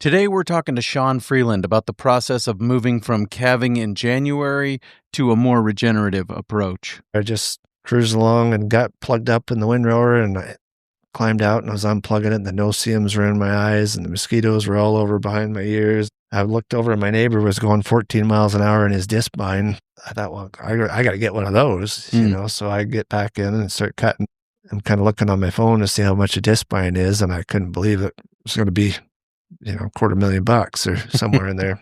Today, we're talking to Shawn Freeland about the process of moving from calving in January to a more regenerative approach. I just cruised along and got plugged up in the windrower, and I climbed out and I was unplugging it, and the no-see-ums were in my eyes and the mosquitoes were all over behind my ears. I looked over and my neighbor was going 14 miles an hour in his disc bind. I thought, well, I got to get one of those, so I get back in and start cutting. I'm kind of looking on my phone to see how much a disc bind is, and I couldn't believe it was going to be, $250,000 or somewhere in there.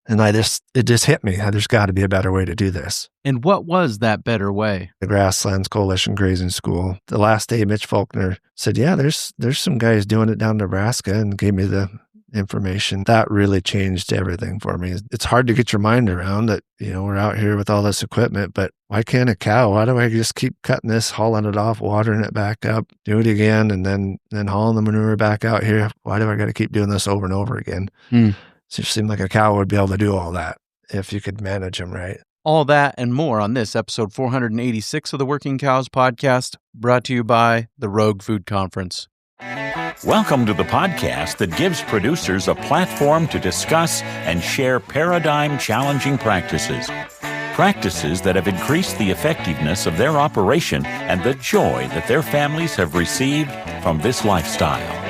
And it just hit me. There's got to be a better way to do this. And what was that better way? The Grasslands Coalition Grazing School. The last day, Mitch Faulkner said, yeah, there's some guys doing it down in Nebraska, and gave me the information. That really changed everything for me. It's hard to get your mind around that, we're out here with all this equipment, but why can't a cow? Why do I just keep cutting this, hauling it off, watering it back up, do it again, and then hauling the manure back out here? Why do I got to keep doing this over and over again? So it seemed like a cow would be able to do all that if you could manage them right. All that and more on this episode 486 of the Working Cows podcast, brought to you by the Rogue Food Conference. Welcome to the podcast that gives producers a platform to discuss and share paradigm-challenging practices. Practices that have increased the effectiveness of their operation and the joy that their families have received from this lifestyle.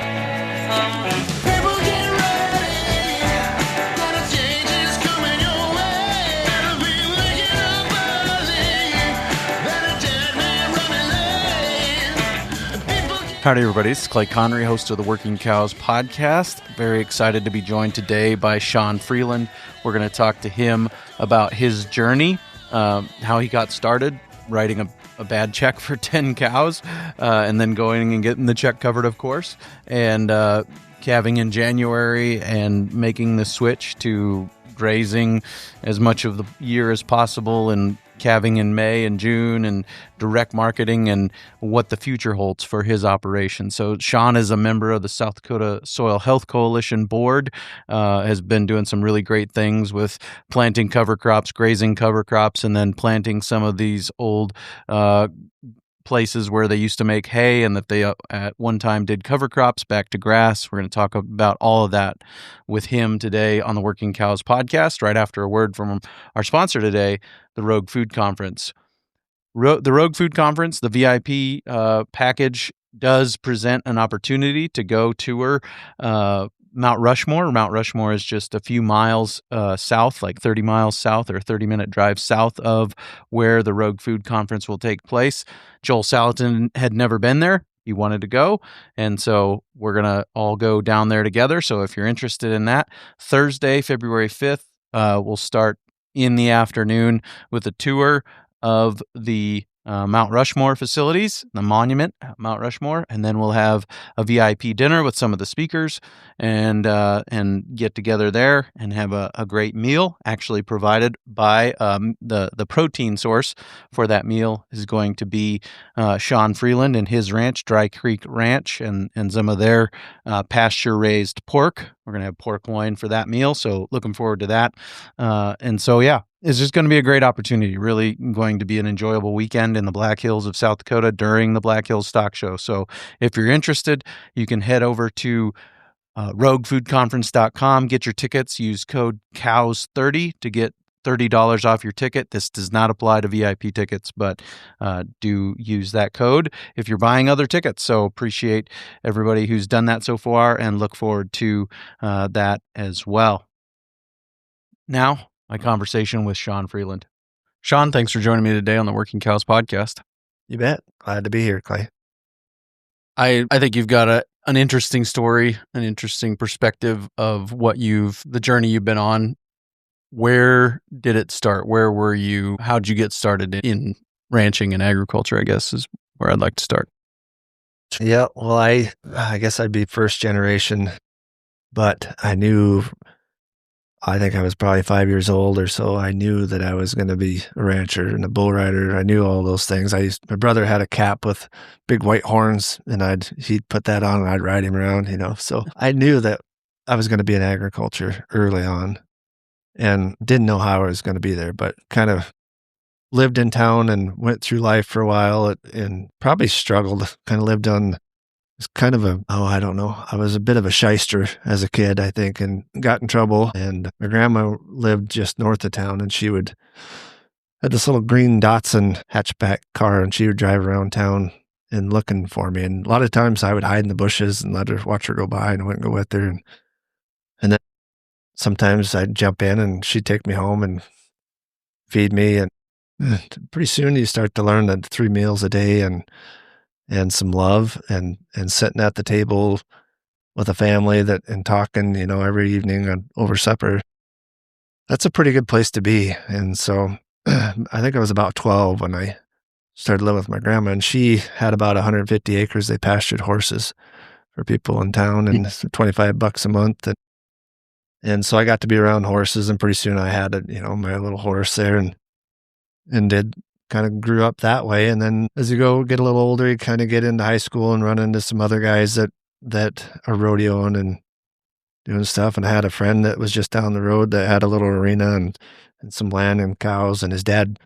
Howdy, everybody. This is Clay Connery, host of the Working Cows podcast. Very excited to be joined today by Shawn Freeland. We're going to talk to him about his journey, how he got started writing a bad check for 10 cows, and then going and getting the check covered, of course, and calving in January and making the switch to grazing as much of the year as possible, and calving in May and June, and direct marketing, and what the future holds for his operation. So Shawn is a member of the South Dakota Soil Health Coalition board, has been doing some really great things with planting cover crops, grazing cover crops, and then planting some of these old places where they used to make hay and that they at one time did cover crops back to grass. We're going to talk about all of that with him today on the Working Cows podcast, right after a word from our sponsor today, the Rogue Food Conference. The Rogue Food Conference, the VIP package, does present an opportunity to go tour Mount Rushmore. Mount Rushmore is just a few miles south, like 30 miles south or a 30-minute drive south of where the Rogue Food Conference will take place. Joel Salatin had never been there. He wanted to go, and so we're going to all go down there together. So if you're interested in that, Thursday, February 5th, we'll start in the afternoon with a tour of the Mount Rushmore facilities, the monument at Mount Rushmore, and then we'll have a VIP dinner with some of the speakers and get together there and have a great meal, actually provided by the protein source for that meal is going to be Shawn Freeland and his ranch, Dry Creek Ranch, and some of their pasture-raised pork. We're going to have pork loin for that meal, so looking forward to that. It's just going to be a great opportunity, really going to be an enjoyable weekend in the Black Hills of South Dakota during the Black Hills Stock Show. So if you're interested, you can head over to roguefoodconference.com, get your tickets, use code COWS30 to get $30 off your ticket. This does not apply to VIP tickets, but do use that code if you're buying other tickets. So appreciate everybody who's done that so far and look forward to that as well. Now, my conversation with Shawn Freeland. Shawn, thanks for joining me today on the Working Cows podcast. You bet. Glad to be here, Clay. I think you've got an interesting story, an interesting perspective of the journey you've been on. Where did it start? Where were you? How'd you get started in ranching and agriculture, I guess, is where I'd like to start. Yeah, well, I guess I'd be first generation, but I think I was probably 5 years old or so. I knew that I was going to be a rancher and a bull rider. I knew all those things. My brother had a cap with big white horns, and he'd put that on and I'd ride him around, So I knew that I was going to be in agriculture early on and didn't know how I was going to be there, but kind of lived in town and went through life for a while and probably struggled, kind of lived on was kind of I don't know. I was a bit of a shyster as a kid, I think, and got in trouble. And my grandma lived just north of town, and she had this little green Datsun hatchback car, and she would drive around town and looking for me. And a lot of times I would hide in the bushes and watch her go by, and I wouldn't go with her. And then sometimes I'd jump in and she'd take me home and feed me. And pretty soon you start to learn that 3 meals a day and some love and sitting at the table with a family and talking, every evening over supper. That's a pretty good place to be. And so I think I was about 12 when I started living with my grandma, and she had about 150 acres. They pastured horses for people in town, and $25 a month. And so I got to be around horses, and pretty soon I had my little horse there and did kind of grew up that way. And then as you get a little older, you kind of get into high school and run into some other guys that are rodeoing and doing stuff. And I had a friend that was just down the road that had a little arena and some land and cows, and his dad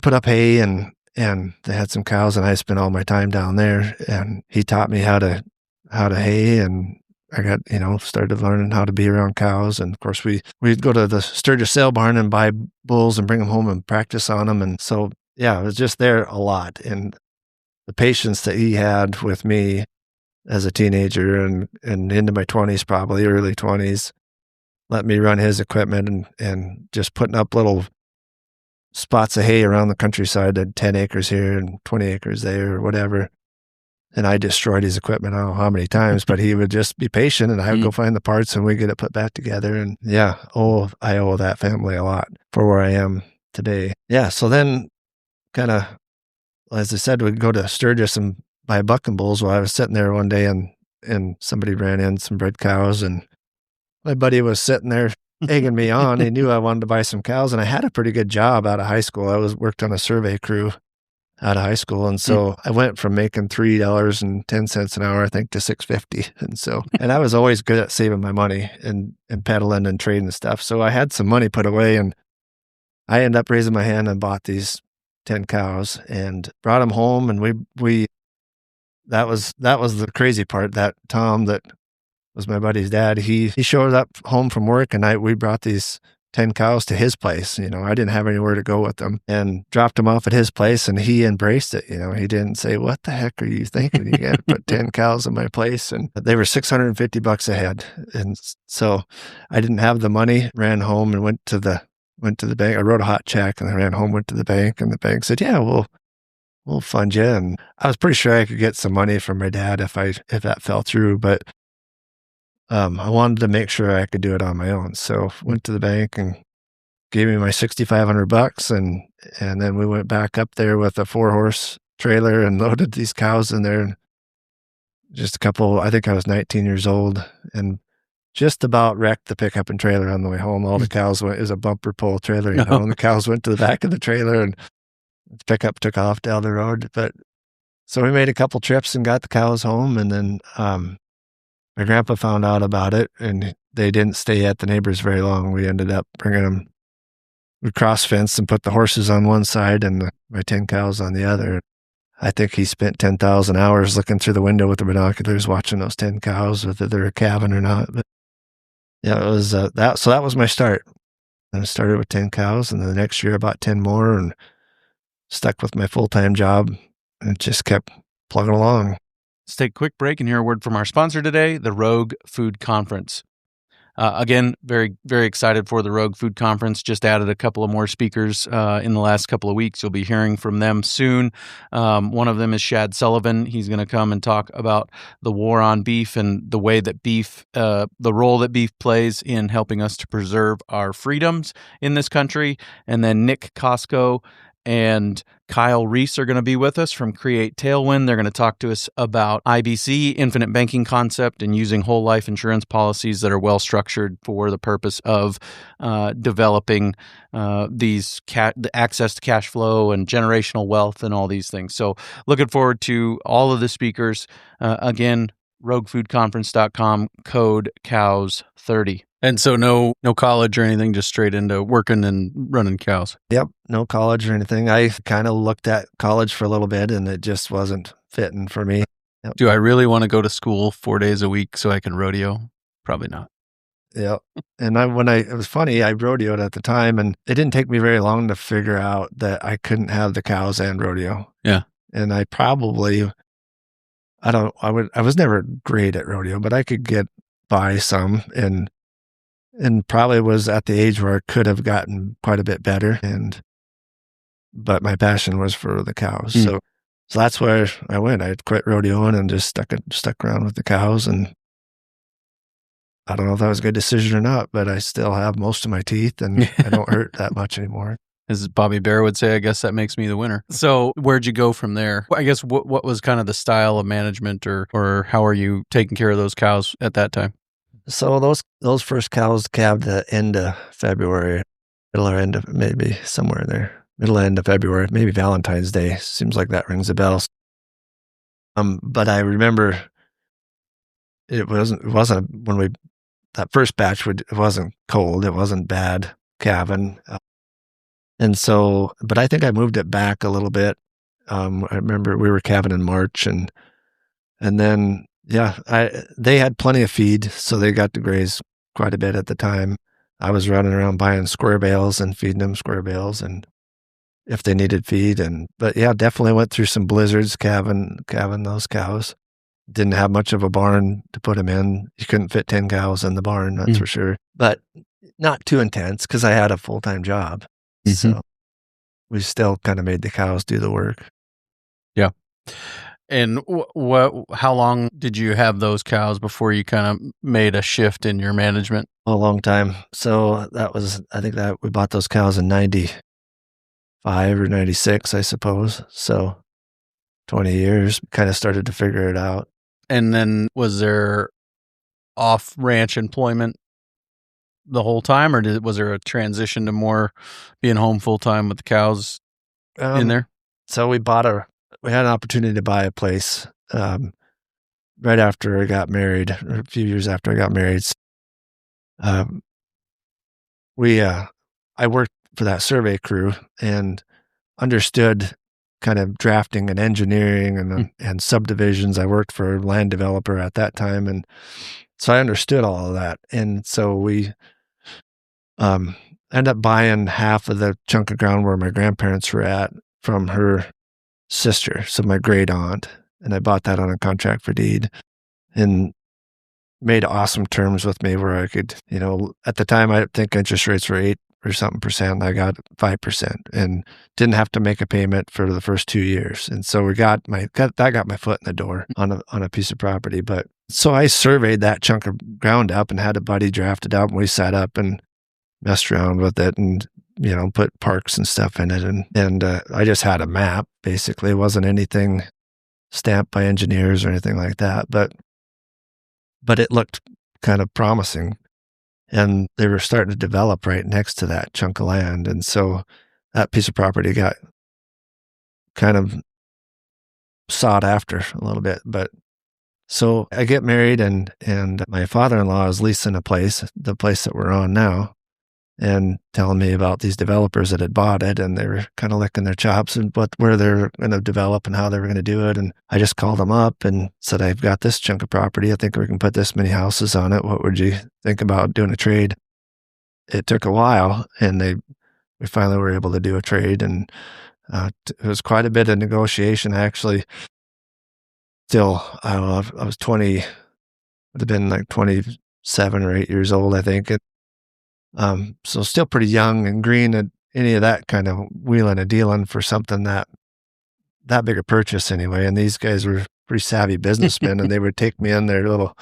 put up hay and they had some cows, and I spent all my time down there, and he taught me how to hay, and I got, started learning how to be around cows. And of course we'd go to the Sturgis sale barn and buy bulls and bring them home and practice on them. And so, yeah, I was just there a lot. And the patience that he had with me as a teenager and into my 20s, probably early 20s, let me run his equipment and just putting up little spots of hay around the countryside at 10 acres here and 20 acres there or whatever. And I destroyed his equipment, I don't know how many times, but he would just be patient, and I would go find the parts and we'd get it put back together. And yeah, I owe that family a lot for where I am today. Yeah, so then kind of, as I said, we'd go to Sturgis and buy bucking bulls. Well, I was sitting there one day and somebody ran in some bred cows, and my buddy was sitting there egging me on. He knew I wanted to buy some cows, and I had a pretty good job out of high school. I worked on a survey crew out of high school. And so I went from making $3.10 an hour, I think, to $6.50. And I was always good at saving my money and peddling and trading stuff. So I had some money put away, and I ended up raising my hand and bought these 10 cows and brought them home. And that was the crazy part. That Tom, that was my buddy's dad, he showed up home from work, and we brought these 10 cows to his place. I didn't have anywhere to go with them, and dropped them off at his place, and he embraced it. He didn't say, "What the heck are you thinking? You got to put 10 cows in my place." And they were $650 a head. And so I didn't have the money, ran home and went to the bank. I wrote a hot check, and I ran home, went to the bank, and the bank said, "Yeah, we'll fund you." And I was pretty sure I could get some money from my dad if that fell through, but I wanted to make sure I could do it on my own. So went to the bank and gave me my $6,500, and then we went back up there with a 4-horse trailer and loaded these cows in there. And just I think I was 19 years old, and just about wrecked the pickup and trailer on the way home. All the cows it was a bumper pull trailer, and the cows went to the back of the trailer, and the pickup took off down the road. But so we made a couple trips and got the cows home, and then my grandpa found out about it, and they didn't stay at the neighbors very long. We ended up bringing them. We cross-fenced and put the horses on one side and my 10 cows on the other. I think he spent 10,000 hours looking through the window with the binoculars, watching those 10 cows, whether they're calving or not. But yeah, it was that. So that was my start. And I started with 10 cows, and then the next year I bought 10 more and stuck with my full-time job and just kept plugging along. Let's take a quick break and hear a word from our sponsor today, the Rogue Food Conference. Again, very, very excited for the Rogue Food Conference. Just added a couple of more speakers in the last couple of weeks. You'll be hearing from them soon. One of them is Shad Sullivan. He's going to come and talk about the war on beef and the way that the role that beef plays in helping us to preserve our freedoms in this country. And then Nick Costco and Kyle Reese are going to be with us from Create Tailwind. They're going to talk to us about IBC, infinite banking concept, and using whole life insurance policies that are well structured for the purpose of developing the access to cash flow and generational wealth and all these things. So looking forward to all of the speakers. Again, roguefoodconference.com, code COWS30. And so no college or anything, just straight into working and running cows. Yep, no college or anything. I kind of looked at college for a little bit, and it just wasn't fitting for me. Yep. Do I really want to go to school 4 days a week so I can rodeo? Probably not. Yeah. And it was funny, I rodeoed at the time, and it didn't take me very long to figure out that I couldn't have the cows and rodeo. Yeah. And I was never great at rodeo, but I could get by some, and probably was at the age where I could have gotten quite a bit better. But my passion was for the cows. So that's where I went. I quit rodeoing and just stuck around with the cows. And I don't know if that was a good decision or not, but I still have most of my teeth and I don't hurt that much anymore. As Bobby Bear would say, I guess that makes me the winner. So where'd you go from there? I guess what was kind of the style of management, or how are you taking care of those cows at that time? So those first cows calved the end of February, middle or end of, maybe somewhere in there, middle end of February, maybe Valentine's Day. Seems like that rings a bell. But I remember it wasn't when that first batch it wasn't cold. It wasn't bad calving. And so, but I think I moved it back a little bit. I remember we were calving in March, and then, yeah, they had plenty of feed, so they got to graze quite a bit at the time. I was running around buying square bales and feeding them square bales, and if they needed feed. But yeah, definitely went through some blizzards calving those cows. Didn't have much of a barn to put them in. You couldn't fit 10 cows in the barn, that's for sure. But not too intense because I had a full-time job. So we still kind of made the cows do the work. Yeah. And how long did you have those cows before you kind of made a shift in your management? A long time. So I think that we bought those cows in 95 or 96, I suppose. So 20 years, kind of started to figure it out. And then was there off ranch employment the whole time, or was there a transition to more being home full time with the cows in there? So we had an opportunity to buy a place right after I got married, or a few years after I got married. I worked for that survey crew and understood kind of drafting and engineering and subdivisions. I worked for a land developer at that time, and so I understood all of that. And so we ended up buying half of the chunk of ground where my grandparents were at from her sister, so my great aunt, and I bought that on a contract for deed, and made awesome terms with me where I could, at the time I think interest rates were 8 or something percent. I got 5% and didn't have to make a payment for the first 2 years. And so that got my foot in the door on a piece of property. But so I surveyed that chunk of ground up and had a buddy draft it up, and we sat up and messed around with it and, put parks and stuff in it. And I just had a map, basically. It wasn't anything stamped by engineers or anything like that, but it looked kind of promising. And they were starting to develop right next to that chunk of land. And so that piece of property got kind of sought after a little bit. But so I get married, and my father-in-law is leasing the place that we're on now, and telling me about these developers that had bought it, and they were kind of licking their chops and where they're going to develop and how they were going to do it. And I just called them up and said, I've got this chunk of property. I think we can put this many houses on it. What would you think about doing a trade? It took a while, and we finally were able to do a trade, and it was quite a bit of negotiation, actually. Still, I don't know, I was 20, would have been like 27 or 8 years old, I think. So still pretty young and green at any of that kind of wheeling and dealing for something that big a purchase anyway. And these guys were pretty savvy businessmen, and they would take me in their little,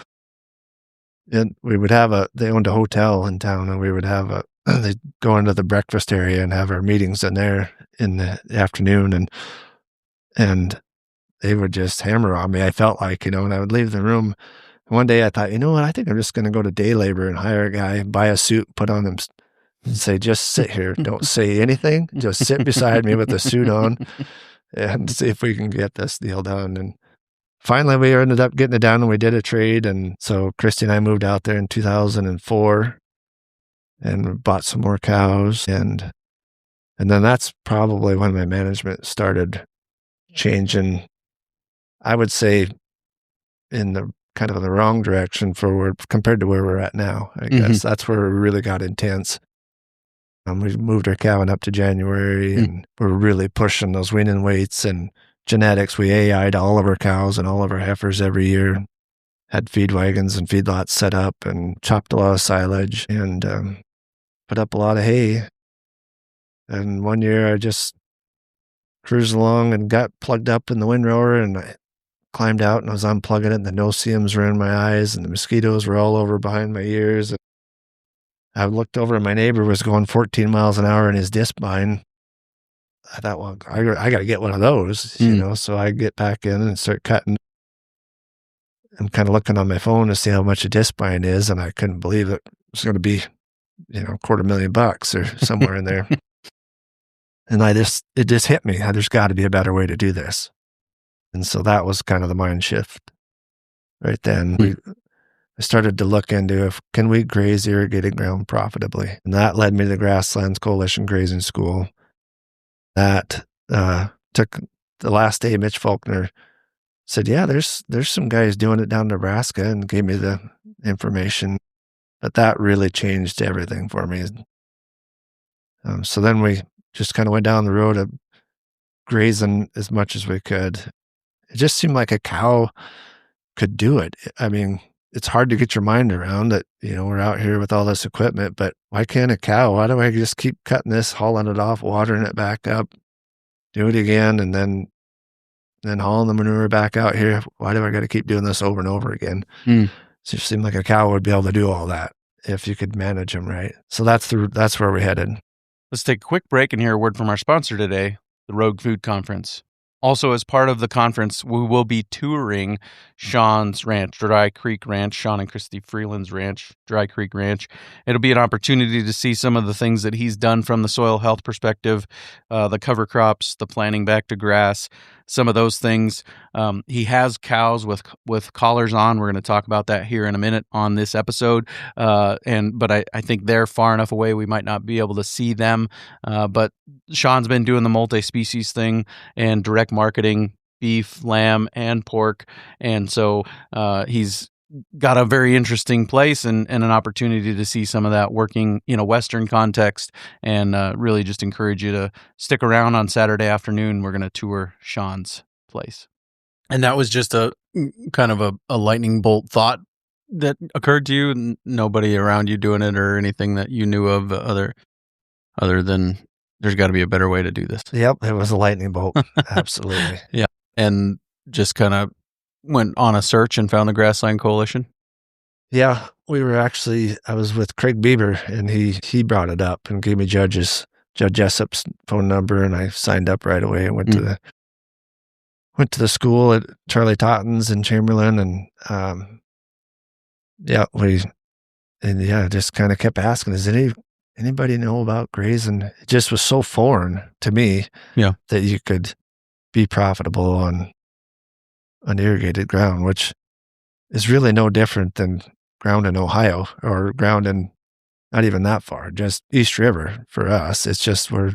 and we would have they owned a hotel in town, and we would have they'd go into the breakfast area and have our meetings in there in the afternoon, and they would just hammer on me. I felt like, and I would leave the room. One day I thought, you know what, I think I'm just going to go to day labor and hire a guy, buy a suit, put on him, and say, just sit here. Don't say anything. Just sit beside me with the suit on and see if we can get this deal done. And finally, we ended up getting it done, and we did a trade. And so Christy and I moved out there in 2004 and bought some more cows. And then that's probably when my management started changing. I would say in the kind of the wrong direction compared to where we're at now. I guess that's where it really got intense. We moved our calving up to January, and we're really pushing those weaning weights and genetics. We AI'd all of our cows and all of our heifers every year. Had feed wagons and feedlots set up and chopped a lot of silage and put up a lot of hay. And one year I just cruised along and got plugged up in the windrower, and I climbed out and I was unplugging it, and the no-see-ums were in my eyes and the mosquitoes were all over behind my ears. And I looked over and my neighbor was going 14 miles an hour in his disc bind. I thought, well, I got to get one of those, you know, so I get back in and start cutting. I'm kind of looking on my phone to see how much a disc bind is, and I couldn't believe it was going to be, $250,000 or somewhere in there. And it just hit me. There's got to be a better way to do this. And so that was kind of the mind shift right then. I started to look into can we graze irrigated ground profitably? And that led me to the Grasslands Coalition Grazing School. That took the last day. Mitch Faulkner said, yeah, there's some guys doing it down in Nebraska, and gave me the information. But that really changed everything for me. So then we just kind of went down the road of grazing as much as we could. It just seemed like a cow could do it. I mean, it's hard to get your mind around that, we're out here with all this equipment, but why can't a cow? Why do I just keep cutting this, hauling it off, watering it back up, do it again, and then hauling the manure back out here? Why do I got to keep doing this over and over again? It just seemed like a cow would be able to do all that if you could manage them right. So that's where we're headed. Let's take a quick break and hear a word from our sponsor today, the Rogue Food Conference. Also, as part of the conference, we will be touring Shawn's ranch, Dry Creek Ranch, Shawn and Christy Freeland's ranch, Dry Creek Ranch. It'll be an opportunity to see some of the things that he's done from the soil health perspective, the cover crops, the planting back to grass, some of those things. He has cows with collars on. We're going to talk about that here in a minute on this episode. But I think they're far enough away we might not be able to see them. But Shawn's been doing the multi-species thing and direct marketing beef, lamb, and pork. And so he's got a very interesting place and an opportunity to see some of that working in a Western context, and really just encourage you to stick around on Saturday afternoon. We're going to tour Shawn's place. And that was just a kind of a lightning bolt thought that occurred to you. Nobody around you doing it or anything that you knew of other than there's got to be a better way to do this. Yep, it was a lightning bolt. Absolutely. Yeah. And just kind of went on a search and found the Grassland Coalition. Yeah, I was with Craig Bieber, and he brought it up and gave me Judge Jessup's phone number, and I signed up right away and went to the school at Charlie Totten's in Chamberlain, and just kind of kept asking, does anybody know about grazing? It just was so foreign to me that you could be profitable on irrigated ground, which is really no different than ground in Ohio or ground in not even that far, just East River for us. It's just we're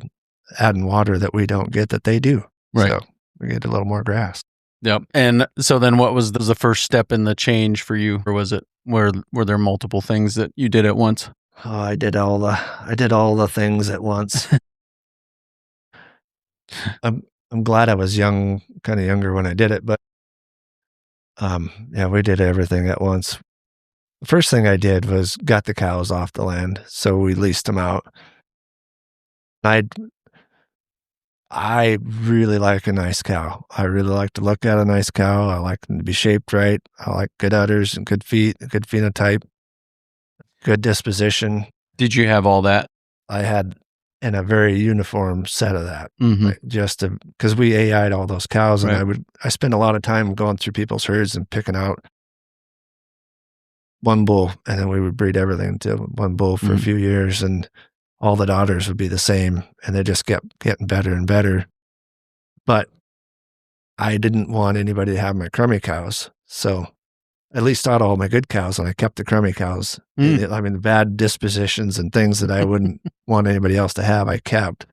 adding water that we don't get that they do. Right. So we get a little more grass. Yep. And so then what was the first step in the change for you? Or was it, were there multiple things that you did at once? Oh, I did all the things at once. I'm glad I was young, kind of younger when I did it, but we did everything at once. The first thing I did was got the cows off the land, so we leased them out. I really like a nice cow. I really like to look at a nice cow. I like them to be shaped right. I like good udders and good feet, a good phenotype, good disposition. Did you have all that? I had in a very uniform set of that, because we AI'd all those cows, and I spent a lot of time going through people's herds and picking out one bull, and then we would breed everything into one bull for a few years, and all the daughters would be the same, and they just kept getting better and better. But I didn't want anybody to have my crummy cows, so at least out all my good cows, and I kept the crummy cows. I mean, the bad dispositions and things that I wouldn't want anybody else to have, I kept.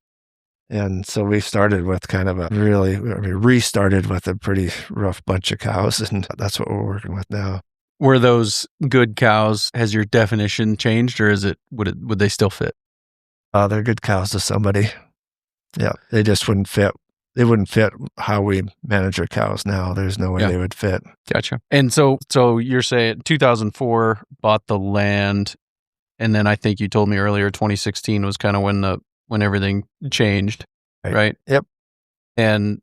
And so we started with we restarted with a pretty rough bunch of cows, and that's what we're working with now. Were those good cows? Has your definition changed, or would they still fit? They're good cows to somebody. Yeah, they just wouldn't fit. They wouldn't fit how we manage our cows now. There's no way they would fit. Gotcha. And so you're saying 2004 bought the land, and then I think you told me earlier 2016 was kind of when everything changed, right? Yep. And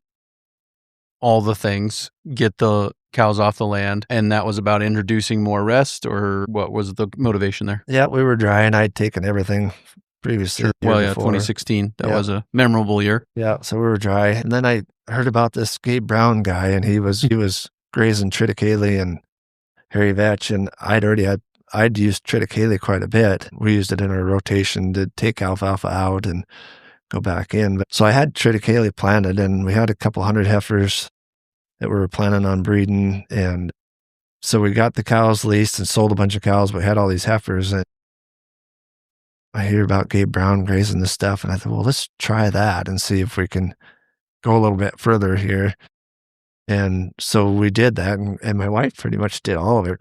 all the things, get the cows off the land, and that was about introducing more rest, or what was the motivation there? Yeah, we were dry, and I'd taken everything previously. Well, yeah, 2016. That was a memorable year. Yeah, so we were dry, and then I heard about this Gabe Brown guy, and he was grazing triticale and hairy vetch, and I'd used triticale quite a bit. We used it in our rotation to take alfalfa out and go back in. So I had triticale planted, and we had a couple hundred heifers that we were planning on breeding. And so we got the cows leased and sold a bunch of cows, but we had all these heifers. And I hear about Gabe Brown grazing this stuff, and I thought, well, let's try that and see if we can go a little bit further here. And so we did that, and my wife pretty much did all of it.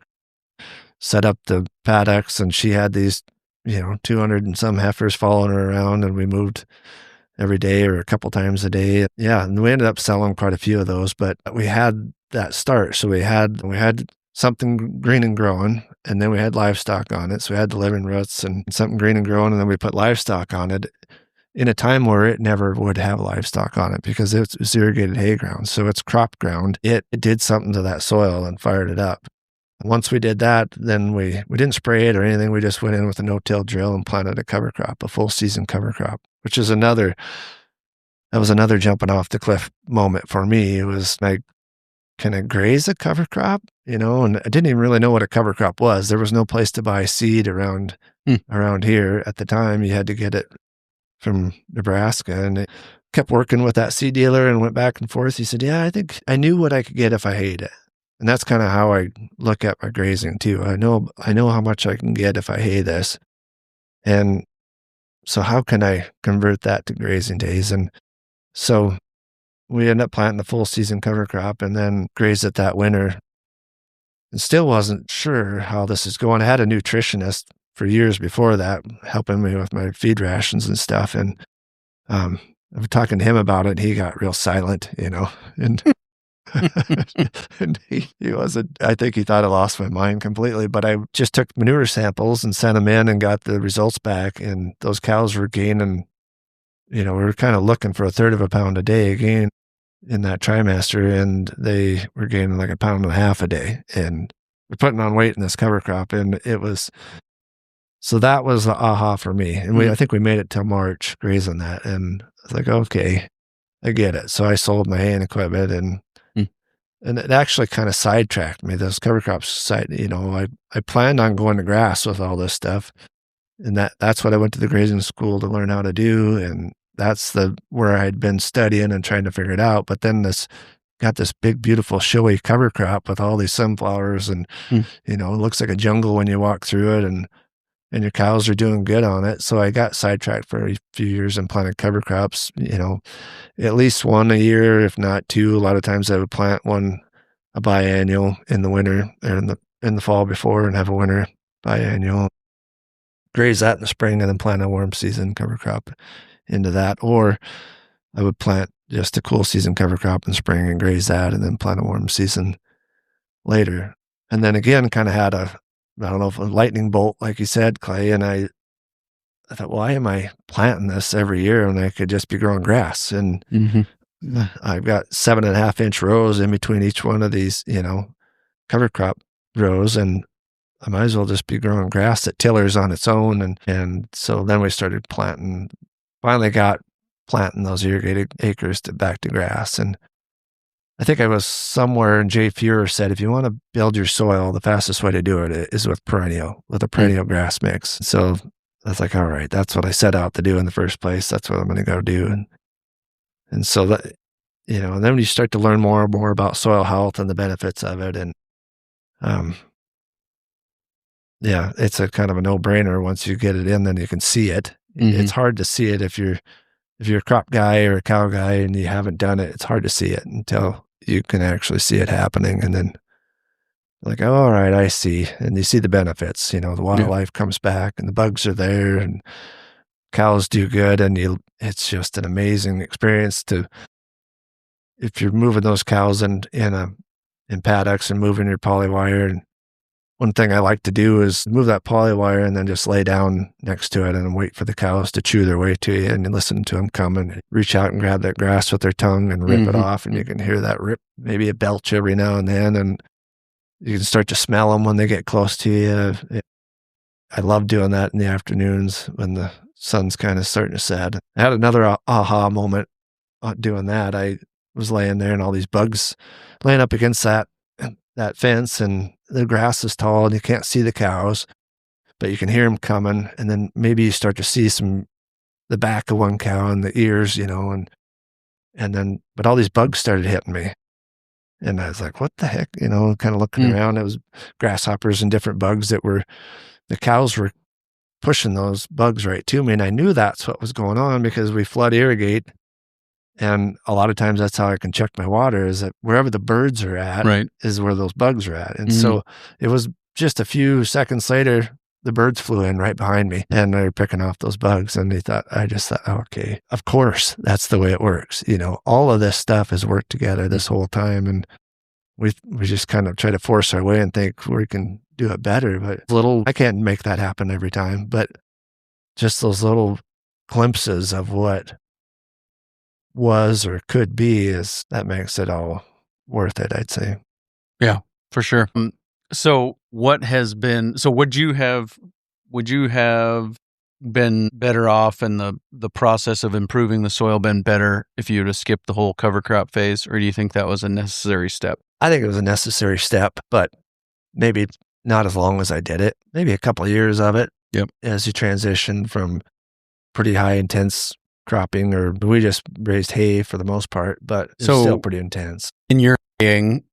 Set up the paddocks, and she had these, 200 and some heifers following her around, and we moved every day or a couple times a day. Yeah, and we ended up selling quite a few of those, but we had that start. So we had something green and growing, and then we had livestock on it. So we had the living roots and something green and growing, and then we put livestock on it in a time where it never would have livestock on it because it was irrigated hay ground. So it's crop ground. It did something to that soil and fired it up. Once we did that, then we didn't spray it or anything. We just went in with a no-till drill and planted a cover crop, a full season cover crop, which is another jumping off the cliff moment for me. It was like, can I graze a cover crop? And I didn't even really know what a cover crop was. There was no place to buy seed around here at the time. You had to get it from Nebraska, and I kept working with that seed dealer and went back and forth. He said, yeah, I think I knew what I could get if I hayed it. And that's kind of how I look at my grazing too. I know how much I can get if I hay this. And so how can I convert that to grazing days? And so we ended up planting the full season cover crop and then grazed it that winter. And still wasn't sure how this is going. I had a nutritionist for years before that helping me with my feed rations and stuff. And I was talking to him about it. He got real silent, and and he wasn't, I think he thought I lost my mind completely, but I just took manure samples and sent them in and got the results back. And those cows were gaining, we were kind of looking for 1/3 of a pound a day gain in that trimester, and they were gaining like 1.5 pounds a day. And we're putting on weight in this cover crop. And so that was the aha for me. And I think we made it till March grazing that. And I was like, okay, I get it. So I sold my haying equipment, and it actually kind of sidetracked me. Those cover crops I planned on going to grass with all this stuff. And that's what I went to the grazing school to learn how to do. And that's where I had been studying and trying to figure it out. But then got this big, beautiful, showy cover crop with all these sunflowers, and, it looks like a jungle when you walk through it, and your cows are doing good on it. So I got sidetracked for a few years and planted cover crops, at least one a year, if not two. A lot of times I would plant a biannual in the winter or in the fall before, and have a winter biannual, graze that in the spring, and then plant a warm season cover crop into that. Or I would plant just a cool season cover crop in spring and graze that, and then plant a warm season later. And then again, kind of had a lightning bolt, like you said, Clay. And I thought, why am I planting this every year when I could just be growing grass? And I've got 7.5-inch rows in between each one of these, cover crop rows, and I might as well just be growing grass that tillers on its own. And so then we started finally got planting those irrigated acres back to grass. And I think I was somewhere, and Jay Fuhrer said, if you want to build your soil, the fastest way to do it is with a perennial grass mix. So I was like, all right, that's what I set out to do in the first place. That's what I'm going to go do. And so that, and then when you start to learn more and more about soil health and the benefits of it, and it's a kind of a no-brainer. Once you get it in, then you can see it. It's hard to see it if you're if you're a crop guy or a cow guy and you haven't done it, it's hard to see it until you can actually see it happening. And then like, oh, all right, I see. And you see the benefits, the wildlife comes back and the bugs are there and cows do good. And it's just an amazing experience if you're moving those cows in paddocks and moving your poly wire. And one thing I like to do is move that poly wire and then just lay down next to it and wait for the cows to chew their way to you and listen to them come and reach out and grab that grass with their tongue and rip it off. And you can hear that rip, maybe a belch every now and then. And you can start to smell them when they get close to you. I love doing that in the afternoons when the sun's kind of starting to set. I had another aha moment doing that. I was laying there and all these bugs laying up against that fence, and the grass is tall and you can't see the cows, but you can hear them coming. And then maybe you start to see the back of one cow and the ears, but all these bugs started hitting me. And I was like, what the heck? Kind of looking around. It was grasshoppers and different bugs the cows were pushing those bugs right to me. And I knew that's what was going on because we flood irrigate. And a lot of times that's how I can check my water, is that wherever the birds are at is where those bugs are at. And so it was just a few seconds later, the birds flew in right behind me and they were picking off those bugs. And I just thought, okay, of course, that's the way it works. All of this stuff has worked together this whole time. And we just kind of try to force our way and think we can do it better. But I can't make that happen every time, but just those little glimpses of what was or could be that makes it all worth it, I'd say. Yeah, for sure. So would you have been better off in the process of improving the soil, been better if you'd have skipped the whole cover crop phase, or do you think that was a necessary step? I think it was a necessary step, but maybe not as long as I did it. Maybe a couple of years of it. Yep. As you transition from pretty high intense cropping, or we just raised hay for the most part, but it's still pretty intense. In your haying,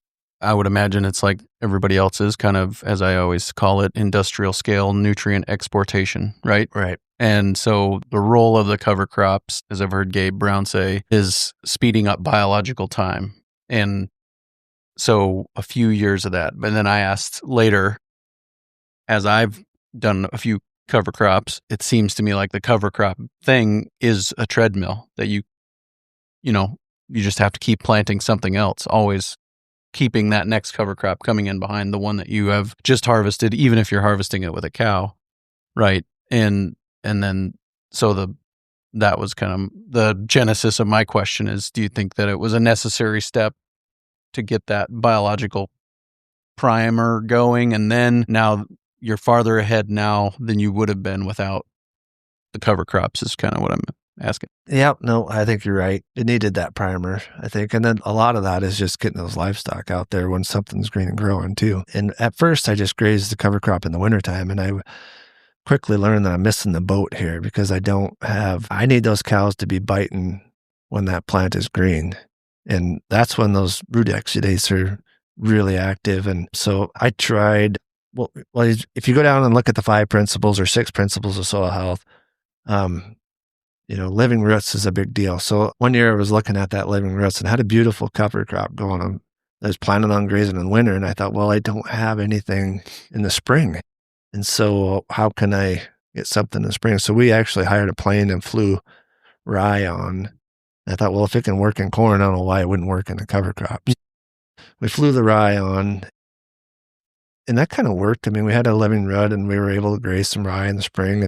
I would imagine it's like everybody else's, kind of, as I always call it, industrial scale nutrient exportation, right? Right. And so the role of the cover crops, as I've heard Gabe Brown say, is speeding up biological time. And so a few years of that. But then I asked later, as I've done a few cover crops, it seems to me like the cover crop thing is a treadmill that you just have to keep planting something else, always keeping that next cover crop coming in behind the one that you have just harvested, even if you're harvesting it with a cow, right? And then that was kind of the genesis of my question is, do you think that it was a necessary step to get that biological primer going, and then now you're farther ahead now than you would have been without the cover crops, is kind of what I'm asking. Yeah, no, I think you're right. It needed that primer, I think. And then a lot of that is just getting those livestock out there when something's green and growing too. And at first I just grazed the cover crop in the wintertime, and I quickly learned that I'm missing the boat here because I need those cows to be biting when that plant is green. And that's when those root exudates are really active. And so I tried, well, if you go down and look at the 5 principles or 6 principles of soil health, living roots is a big deal. So one year I was looking at that living roots and had a beautiful cover crop going on. I was planning on grazing in winter, and I thought, well, I don't have anything in the spring. And so how can I get something in the spring? So we actually hired a plane and flew rye on. I thought, well, if it can work in corn, I don't know why it wouldn't work in the cover crops. We flew the rye on, and that kind of worked. I mean, we had a living root, and we were able to graze some rye in the spring.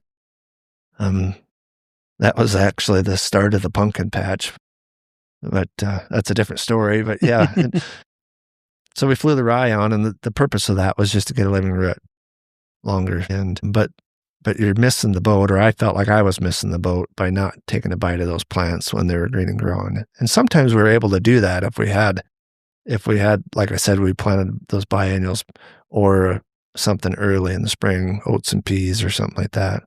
That was actually the start of the pumpkin patch, but that's a different story. But yeah, so we flew the rye on, and the purpose of that was just to get a living root longer. But you're missing the boat, or I felt like I was missing the boat by not taking a bite of those plants when they were green and growing. And sometimes we were able to do that if we had, like I said, we planted those biennials or something early in the spring, oats and peas or something like that.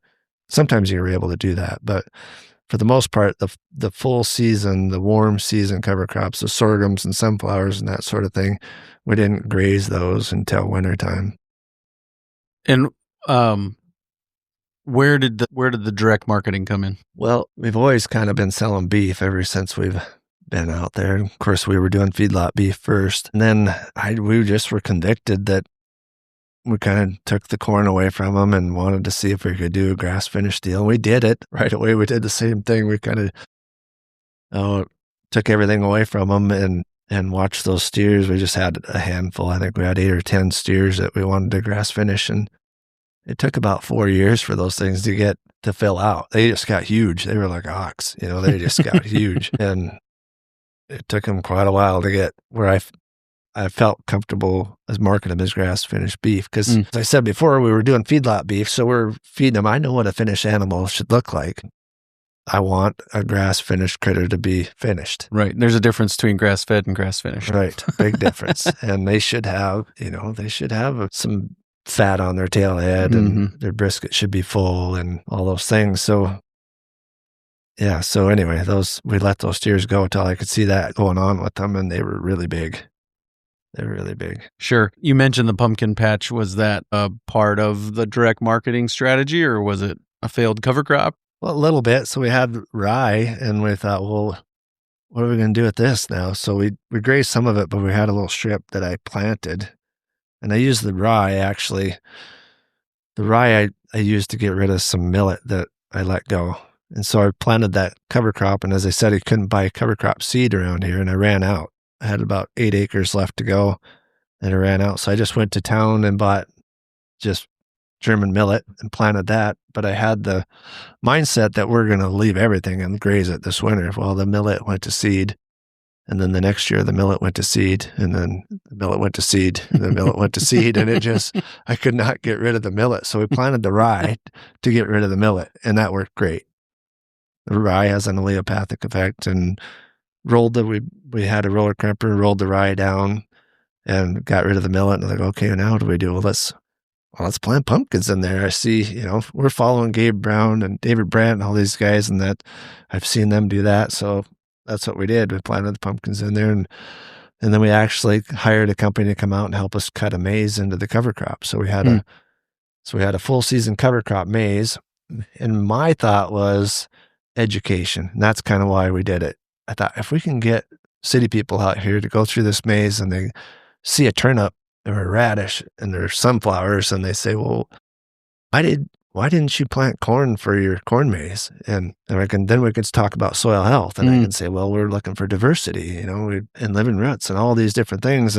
Sometimes you were able to do that, but for the most part, the full season, the warm season cover crops, the sorghums and sunflowers and that sort of thing, we didn't graze those until wintertime. And Where did the direct marketing come in? Well, we've always kind of been selling beef ever since we've been out there. Of course, we were doing feedlot beef first. And then we just were convicted that we kind of took the corn away from them and wanted to see if we could do a grass finish deal. And we did it right away. We did the same thing. We kind of took everything away from them and watched those steers. We just had a handful. I think we had 8 or 10 steers that we wanted to grass finish. And it took about 4 years for those things to fill out. They just got huge. They were like ox, they just got huge. And it took them quite a while to get where I felt comfortable as marketing them as grass finished beef. Because as I said before, we were doing feedlot beef. So we're feeding them. I know what a finished animal should look like. I want a grass finished critter to be finished. Right. There's a difference between grass fed and grass finished. Right. Big difference. And they should have, some fat on their tail head and their brisket should be full and all those things. So yeah. So anyway, we let those steers go until I could see that going on with them, and they were really big. They were really big. Sure. You mentioned the pumpkin patch. Was that a part of the direct marketing strategy, or was it a failed cover crop? Well, a little bit. So we had rye, and we thought, well, what are we going to do with this now? So we grazed some of it, but we had a little strip that I planted, and I used the rye, actually. The rye I used to get rid of some millet that I let go. And so I planted that cover crop, and as I said, I couldn't buy cover crop seed around here, and I ran out. I had about 8 acres left to go, and I ran out. So I just went to town and bought just German millet and planted that. But I had the mindset that we're going to leave everything and graze it this winter. Well, the millet went to seed, and then the next year the millet went to seed, and then the millet went to seed, and the millet went to seed, and I could not get rid of the millet. So we planted the rye to get rid of the millet, and that worked great. The rye has an allelopathic effect, and we had a roller crimper, rolled the rye down and got rid of the millet. And like, okay, now what do we do? Well, let's plant pumpkins in there. I see, we're following Gabe Brown and David Brandt and all these guys, and that I've seen them do that. So that's what we did. We planted the pumpkins in there, and then we actually hired a company to come out and help us cut a maize into the cover crop. So we had a full season cover crop maize. And my thought was education. And that's kind of why we did it. I thought, if we can get city people out here to go through this maze and they see a turnip or a radish and there's sunflowers, and they say, well, why didn't you plant corn for your corn maze? And then we could talk about soil health, and I can say, well, we're looking for diversity, and living roots and all these different things.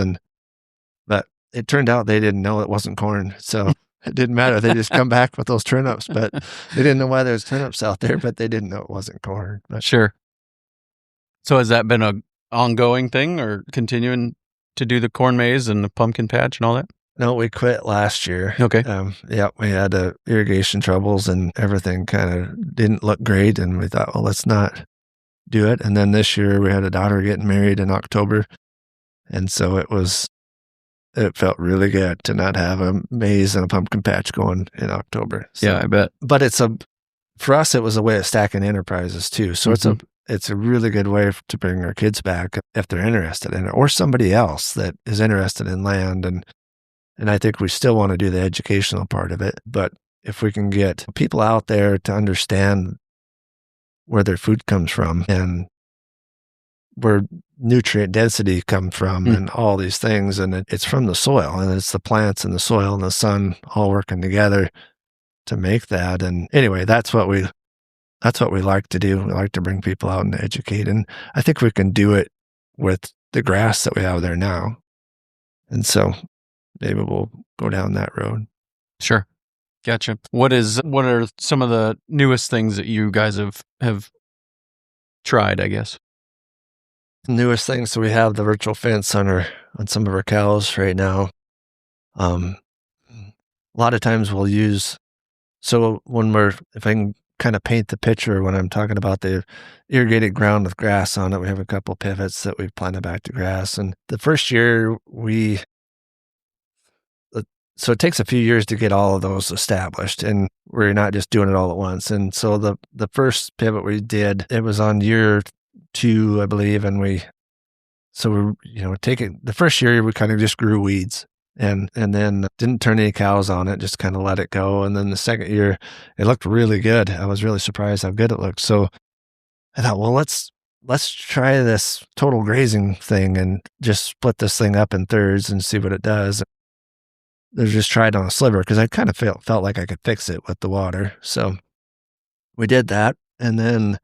But it turned out they didn't know it wasn't corn. So it didn't matter. They just come back with those turnips, but they didn't know why there was turnips out there, but they didn't know it wasn't corn. But sure. So has that been an ongoing thing, or continuing to do the corn maze and the pumpkin patch and all that? No, we quit last year. Okay. We had irrigation troubles, and everything kind of didn't look great. And we thought, well, let's not do it. And then this year we had a daughter getting married in October. And so it felt really good to not have a maze and a pumpkin patch going in October. So, yeah, I bet. But for us, it was a way of stacking enterprises too. So it's a really good way to bring our kids back if they're interested in it, or somebody else that is interested in land. And I think we still want to do the educational part of it. But if we can get people out there to understand where their food comes from and where nutrient density comes from and all these things, and it's from the soil, and it's the plants and the soil and the sun all working together to make that. And anyway, that's what we like to do. We like to bring people out and educate. And I think we can do it with the grass that we have there now. And so maybe we'll go down that road. Sure. Gotcha. What are some of the newest things that you guys have tried, I guess? Newest things. So we have the virtual fence on some of our cows right now. A lot of times we'll use, so if I can kind of paint the picture when I'm talking about the irrigated ground with grass on it, we have a couple pivots that we've planted back to grass. And the first year so it takes a few years to get all of those established, and we're not just doing it all at once. And so the first pivot we did, it was on year 2, I believe. And the first year we kind of just grew weeds. and then didn't turn any cows on it, just kind of let it go. And then the second year, it looked really good. I was really surprised how good it looked. So I thought, well, let's try this total grazing thing and just split this thing up in thirds and see what it does. They just tried on a sliver because I kind of felt like I could fix it with the water. So we did that, and then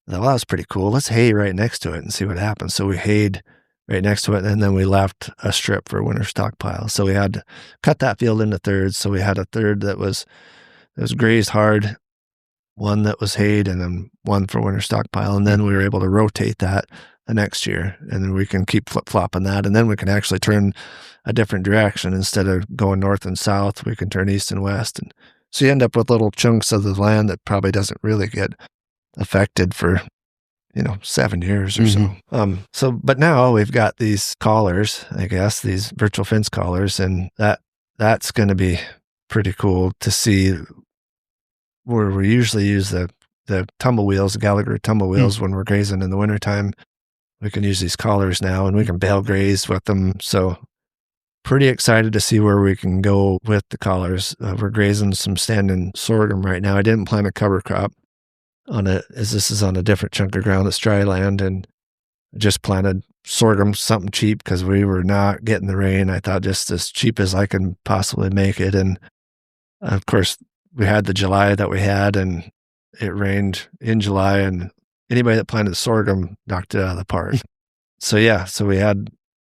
I thought, well, that was pretty cool. Let's hay right next to it and see what happens. So we hayed right next to it, and then we left a strip for winter stockpile. So we had to cut that field into thirds. So we had a third that was grazed hard, one that was hayed, and then one for winter stockpile. And then we were able to rotate that the next year, and then we can keep flip-flopping that, and then we can actually turn a different direction. Instead of going north and south, we can turn east and west. And so you end up with little chunks of the land that probably doesn't really get affected for 7 years or so. But now we've got these collars, I guess, these virtual fence collars, and that's going to be pretty cool to see, where we usually use the tumble wheels, the Gallagher tumble wheels when we're grazing in the wintertime. We can use these collars now, and we can bale graze with them. So pretty excited to see where we can go with the collars. We're grazing some standing sorghum right now. I didn't plant a cover crop as this is on a different chunk of ground that's dry land, and just planted sorghum, something cheap, because we were not getting the rain. I thought just as cheap as I can possibly make it. And of course, we had the July that we had, and it rained in July, and anybody that planted sorghum knocked it out of the park.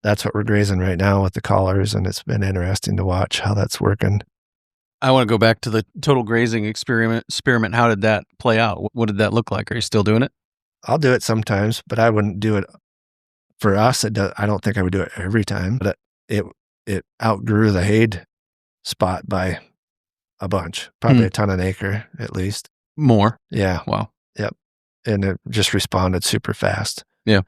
That's what we're grazing right now with the collars, and it's been interesting to watch how that's working. I want to go back to the total grazing experiment. How did that play out? What did that look like? Are you still doing it? I'll do it sometimes, but I wouldn't do it for us. I don't think I would do it every time, but it outgrew the hayed spot by a bunch, probably a ton an acre at least. More? Yeah. Wow. Yep. And it just responded super fast. Yeah.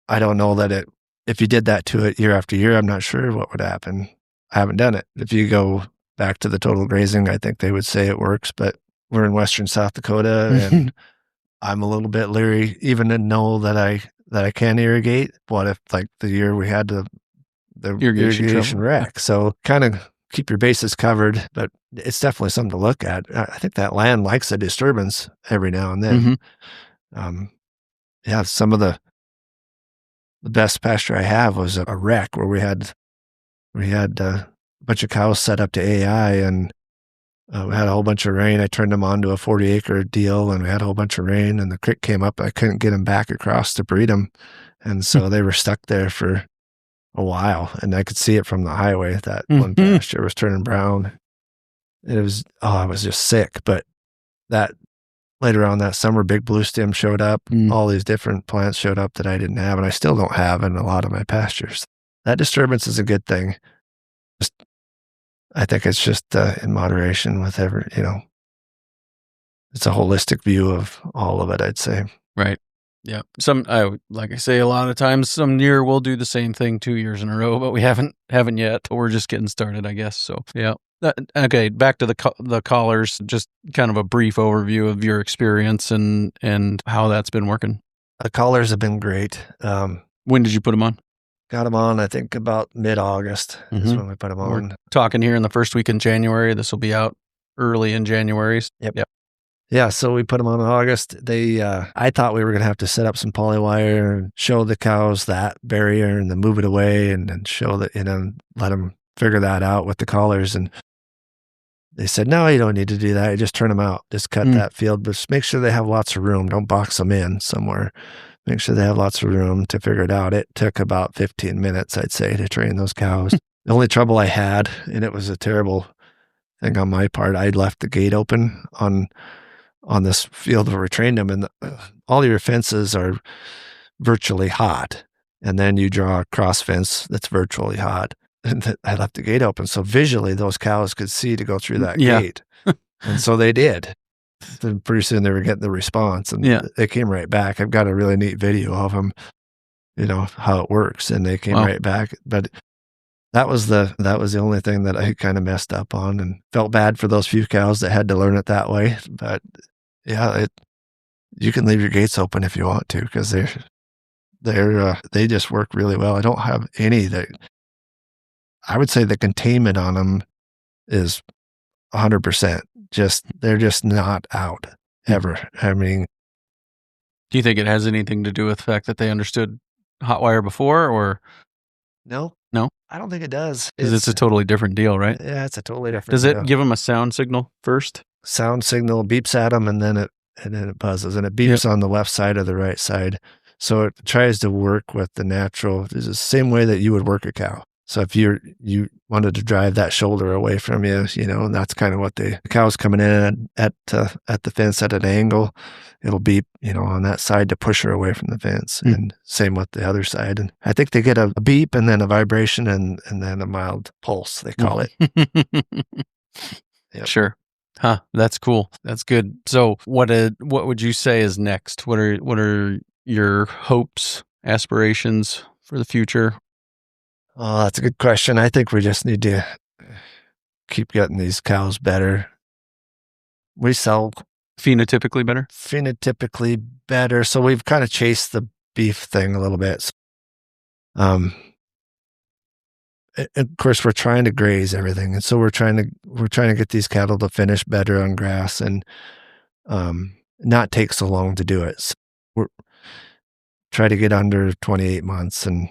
I don't know that if you did that to it year after year, I'm not sure what would happen. I haven't done it. If you go back to the total grazing, I think they would say it works, but we're in western South Dakota, and I'm a little bit leery even to know that I can irrigate. What if, like, the year we had the irrigation wreck? So kind of keep your bases covered, but it's definitely something to look at. I think that land likes a disturbance every now and then. Some of the best pasture I have was a wreck where we had a bunch of cows set up to AI, and we had a whole bunch of rain. I turned them on to a 40-acre deal, and we had a whole bunch of rain, and the creek came up. I couldn't get them back across to breed them, and so they were stuck there for a while, and I could see it from the highway. That one pasture was turning brown. I was just sick. But that later on that summer, big blue stem showed up. All these different plants showed up that I didn't have, and I still don't have in a lot of my pastures. That disturbance is a good thing. I think it's just in moderation with it's a holistic view of all of it, I'd say. Right. Yeah. Like I say, a lot of times some year we'll do the same thing 2 years in a row, but we haven't yet. We're just getting started, I guess. So, yeah. Okay. Back to the collars, just kind of a brief overview of your experience and how that's been working. The collars have been great. When did you put them on? Got them on, I think, about mid-August is when we put them on. We're talking here in the first week in January. This will be out early in January. Yep. Yeah, so we put them on in August. I thought we were going to have to set up some polywire and show the cows that barrier and then move it away and then show that, let them figure that out with the collars. And they said, no, you don't need to do that. You just turn them out. Just cut that field, but just make sure they have lots of room. Don't box them in somewhere. Make sure they have lots of room to figure it out. It took about 15 minutes, I'd say, to train those cows. The only trouble I had, and it was a terrible thing on my part, I'd left the gate open on this field where we trained them, and all your fences are virtually hot. And then you draw a cross fence that's virtually hot. And I left the gate open. So visually, those cows could see to go through that gate. And so they did. Then pretty soon they were getting the response, and they came right back. I've got a really neat video of them, how it works, and they came right back. But that was the only thing that I kind of messed up on, and felt bad for those few cows that had to learn it that way. But you can leave your gates open if you want to, because they just work really well. I don't have any that I would say the containment on them is 100%. They're just not out ever. I mean, do you think it has anything to do with the fact that they understood hot wire before, or no, I don't think it does. Because it's a totally different deal, right? Yeah, it's a totally different Does deal. it give them a sound signal first? Sound signal beeps at them, and then it buzzes, and it beeps on the left side or the right side. So it tries to work with the natural. It's the same way that you would work a cow. So if you wanted to drive that shoulder away from you, and that's kind of what the cow's coming in at the fence at an angle, it'll beep, on that side to push her away from the fence. And same with the other side. And I think they get a beep and then a vibration and then a mild pulse, they call it. Yep. Sure. Huh. That's cool. That's good. So what would you say is next? What are your hopes, aspirations for the future? Oh, that's a good question. I think we just need to keep getting these cows better. We sell phenotypically better. So we've kind of chased the beef thing a little bit. Of course, we're trying to graze everything, and so we're trying to get these cattle to finish better on grass and not take so long to do it. So we're try to get under 28 months, and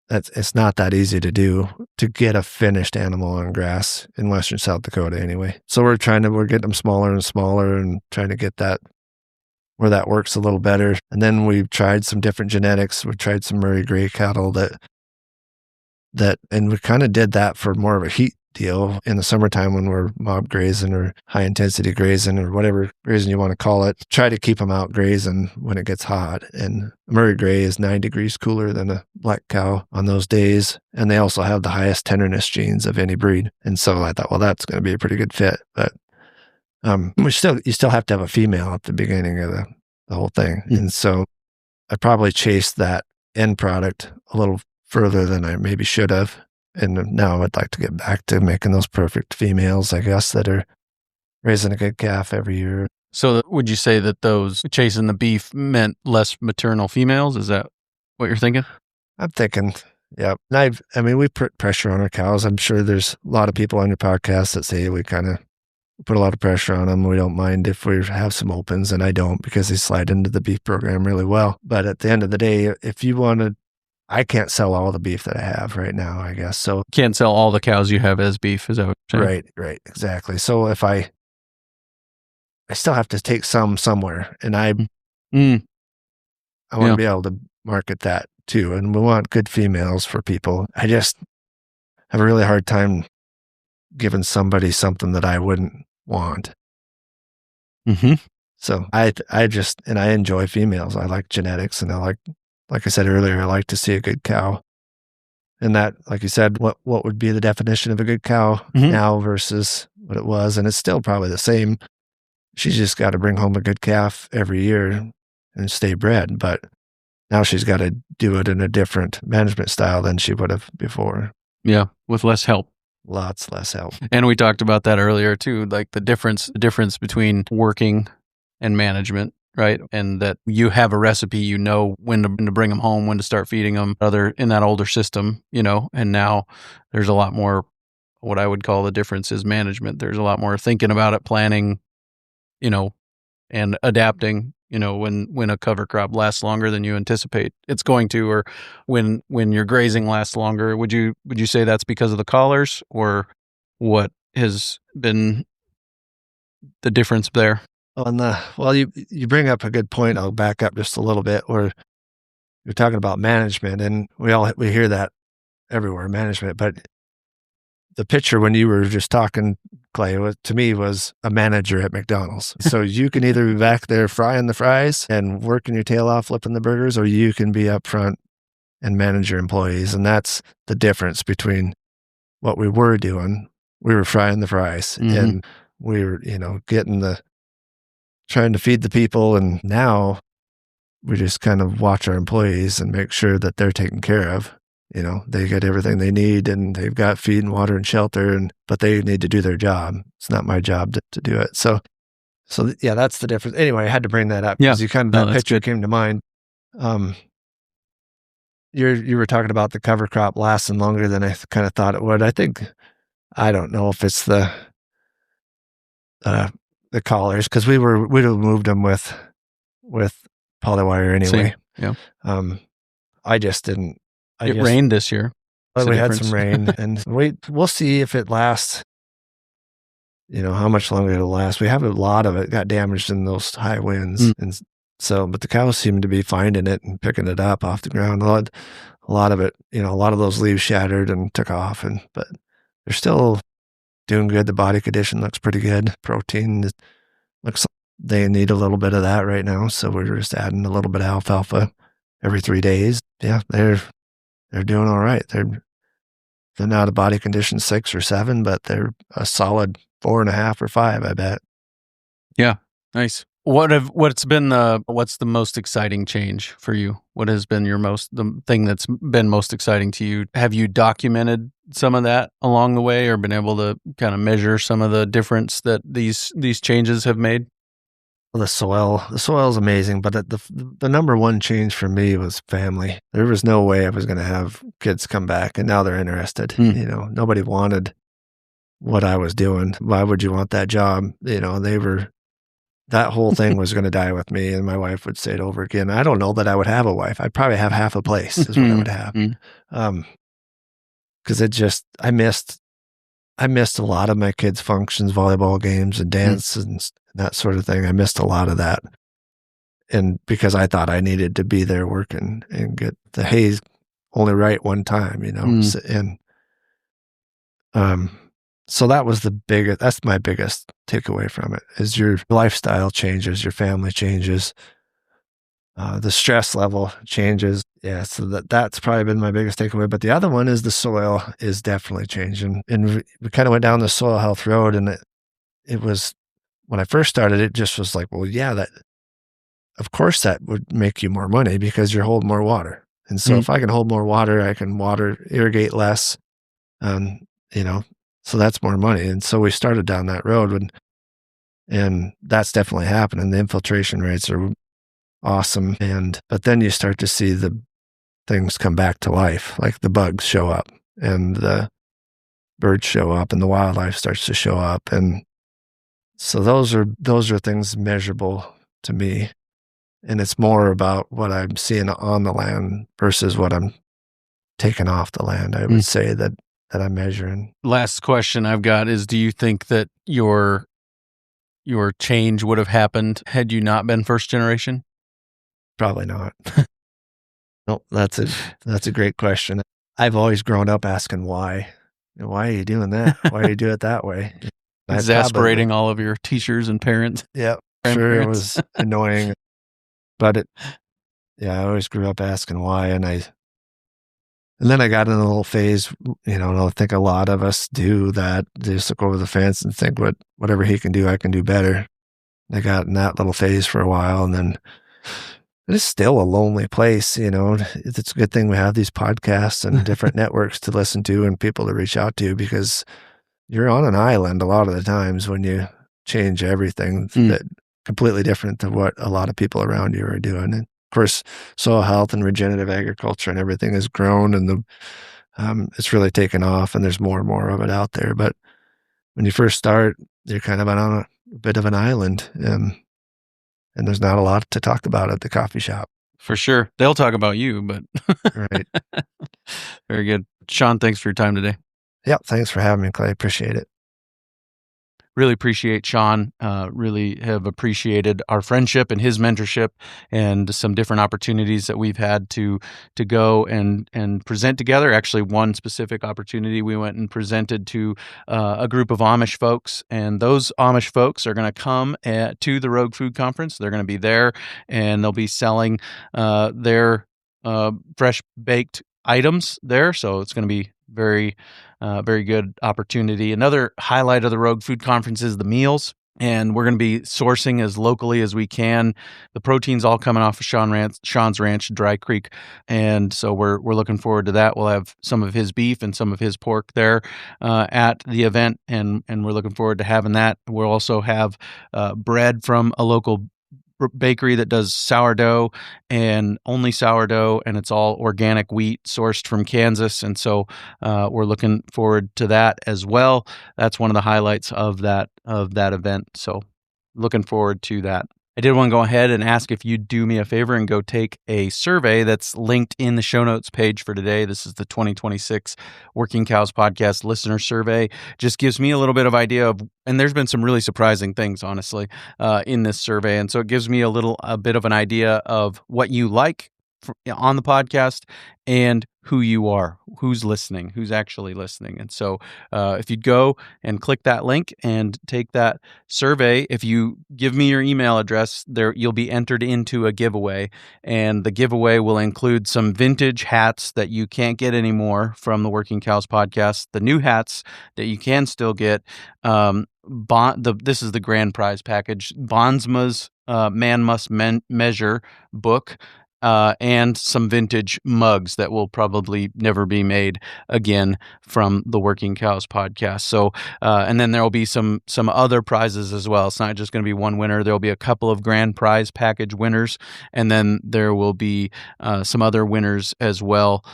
it's not that easy to do to get a finished animal on grass in Western South Dakota anyway. So we're getting them smaller and smaller and trying to get that where that works a little better. And then we've tried some different genetics. We tried some Murray Gray cattle and we kind of did that for more of a heat deal in the summertime when we're mob grazing or high intensity grazing or whatever grazing you want to call it. Try to keep them out grazing when it gets hot. And Murray Gray is 9 degrees cooler than a black cow on those days. And they also have the highest tenderness genes of any breed. And so I thought, well, that's going to be a pretty good fit. But you still have to have a female at the beginning of the whole thing. And so I probably chased that end product a little further than I maybe should have. And now I'd like to get back to making those perfect females, I guess, that are raising a good calf every year. So would you say that those chasing the beef meant less maternal females? Is that what you're thinking? I'm thinking, yeah. And we put pressure on our cows. I'm sure there's a lot of people on your podcast that say we kind of put a lot of pressure on them. We don't mind if we have some opens, and I don't, because they slide into the beef program really well. But at the end of the day, if you wanted, I can't sell all the beef that I have right now, I guess. So can't sell all the cows you have as beef, is that what you're saying? Right, exactly. So if I still have to take some somewhere, and I want to be able to market that too. And we want good females for people. I just have a really hard time giving somebody something that I wouldn't want. So I enjoy females. I like genetics, and like I said earlier, I like to see a good cow. And that, like you said, what would be the definition of a good cow now versus what it was? And it's still probably the same. She's just got to bring home a good calf every year and stay bred. But now she's got to do it in a different management style than she would have before. Yeah, with less help. Lots less help. And we talked about that earlier too, like the difference between working and management. Right. And that you have a recipe, when to bring them home, when to start feeding them in that older system, and now there's a lot more, what I would call the difference is management. There's a lot more thinking about it, planning, and adapting, when a cover crop lasts longer than you anticipate it's going to, or when your grazing lasts longer. Would you say that's because of the collars, or what has been the difference there? You bring up a good point. I'll back up just a little bit, where you're talking about management, and we hear that everywhere, management. But the picture when you were just talking, Clay, to me was a manager at McDonald's. So you can either be back there frying the fries and working your tail off, flipping the burgers, or you can be up front and manage your employees. And that's the difference between what we were doing. We were frying the fries, and we were, trying to feed the people. And now we just kind of watch our employees and make sure that they're taken care of. They get everything they need, and they've got feed and water and shelter, but they need to do their job. It's not my job to do it. So yeah, that's the difference. Anyway, I had to bring that up because that picture came to mind. you were talking about the cover crop lasting longer than I kind of thought it would. I don't know if it's the collars, because we'd have moved them with polywire anyway. Yeah. I just didn't. It rained this year. But we had some rain, and we'll see if it lasts. How much longer it'll last. We have a lot of it got damaged in those high winds, and so, but the cows seem to be finding it and picking it up off the ground. A lot of it, a lot of those leaves shattered and took off, but they're still doing good. The body condition looks pretty good. Protein looks like they need a little bit of that right now, so we're just adding a little bit of alfalfa every 3 days. Yeah, they're doing all right. They're not a body condition 6 or 7, but they're a solid 4.5 or 5, I bet. Yeah, nice. What's the most exciting change for you? What has been the thing that's been most exciting to you? Have you documented some of that along the way, or been able to kind of measure some of the difference that these changes have made? Well, the soil is amazing, but the number one change for me was family. There was no way I was going to have kids come back, and now they're interested. Nobody wanted what I was doing. Why would you want that job? That whole thing was going to die with me, and my wife would say it over again. I don't know that I would have a wife. I'd probably have half a place is what I would have. Because I missed a lot of my kids' functions, volleyball games and dance and that sort of thing. I missed a lot of that. And because I thought I needed to be there working and get the hay only right one time, so that's my biggest takeaway from it, is your lifestyle changes, your family changes, the stress level changes. Yeah, so that's probably been my biggest takeaway. But the other one is the soil is definitely changing. And we kind of went down the soil health road, and it was, when I first started, it just was like, well, yeah, of course that would make you more money because you're holding more water. And so if I can hold more water, I can irrigate less, so that's more money. And so we started down that road, and that's definitely happening. The infiltration rates are awesome. But then you start to see the things come back to life, like the bugs show up and the birds show up and the wildlife starts to show up. And so those are things measurable to me. And it's more about what I'm seeing on the land versus what I'm taking off the land. I would say that I'm measuring. Last question I've got is, do you think that your change would have happened had you not been first generation? Probably not. No, that's a great question. I've always grown up asking why. Why are you doing that? Why do you do it that way? Exasperating all of your teachers and parents. Yeah, sure, it was annoying. But I always grew up asking why, and then I got in a little phase, and I think a lot of us do that. They just look over the fence and think, whatever he can do, I can do better. I got in that little phase for a while, and then it's still a lonely place. It's a good thing we have these podcasts and different networks to listen to and people to reach out to, because you're on an island a lot of the times when you change everything that completely different to what a lot of people around you are doing. And of course, soil health and regenerative agriculture and everything has grown, and it's really taken off, and there's more and more of it out there. But when you first start, you're kind of on a bit of an island, and there's not a lot to talk about at the coffee shop. For sure. They'll talk about you, but right. Very good. Shawn, thanks for your time today. Yeah, thanks for having me, Clay. Appreciate it. Really appreciate Shawn. Really have appreciated our friendship and his mentorship, and some different opportunities that we've had to go and present together. Actually, one specific opportunity, we went and presented to a group of Amish folks, and those Amish folks are going to come to the Rogue Food Conference. They're going to be there, and they'll be selling their fresh baked items there. So it's going to be very good opportunity. Another highlight of the Rogue Food Conference is the meals, and we're going to be sourcing as locally as we can. The protein's all coming off of Shawn's ranch, Dry Creek, and so we're looking forward to that. We'll have some of his beef and some of his pork there at the event, and we're looking forward to having that. We'll also have bread from a local bakery that does sourdough and only sourdough, and it's all organic wheat sourced from Kansas. And so we're looking forward to that as well. That's one of the highlights of that event. So looking forward to that. I did want to go ahead and ask if you'd do me a favor and go take a survey that's linked in the show notes page for today. This is the 2026 Working Cows Podcast Listener Survey. Just gives me a little bit of idea of, and there's been some really surprising things, honestly, in this survey. And so it gives me a bit of an idea of what you like on the podcast and who you are, who's listening, who's actually listening. And so if you'd go and click that link and take that survey, if you give me your email address, there you'll be entered into a giveaway. And the giveaway will include some vintage hats that you can't get anymore from the Working Cows podcast, the new hats that you can still get. This is the grand prize package, Bondsma's Man Must Measure book, and some vintage mugs that will probably never be made again from the Working Cows podcast. So, and then there will be some other prizes as well. It's not just going to be one winner. There will be a couple of grand prize package winners, and then there will be some other winners as well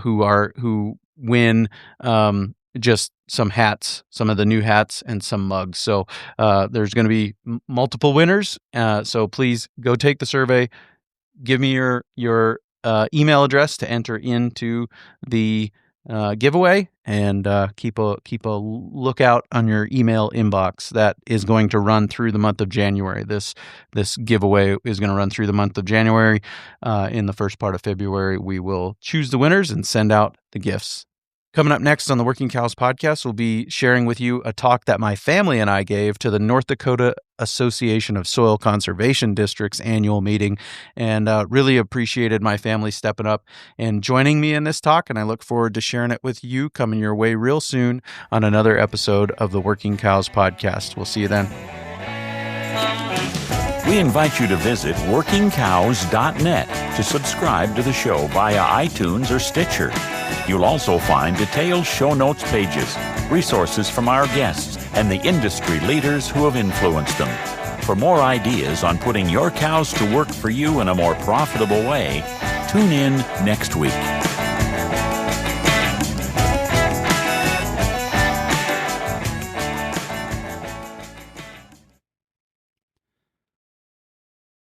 who win just some hats, some of the new hats, and some mugs. So there's going to be multiple winners. So please go take the survey. Give me your email address to enter into the giveaway, and keep a lookout on your email inbox. That is going to run through the month of January. This giveaway is going to run through the month of January. In the first part of February, we will choose the winners and send out the gifts. Coming up next on the Working Cows podcast, we'll be sharing with you a talk that my family and I gave to the North Dakota Association of Soil Conservation Districts annual meeting, and really appreciated my family stepping up and joining me in this talk, and I look forward to sharing it with you coming your way real soon on another episode of the Working Cows podcast. We'll see you then. We invite you to visit workingcows.net to subscribe to the show via iTunes or Stitcher. You'll also find detailed show notes pages, resources from our guests, and the industry leaders who have influenced them. For more ideas on putting your cows to work for you in a more profitable way, tune in next week.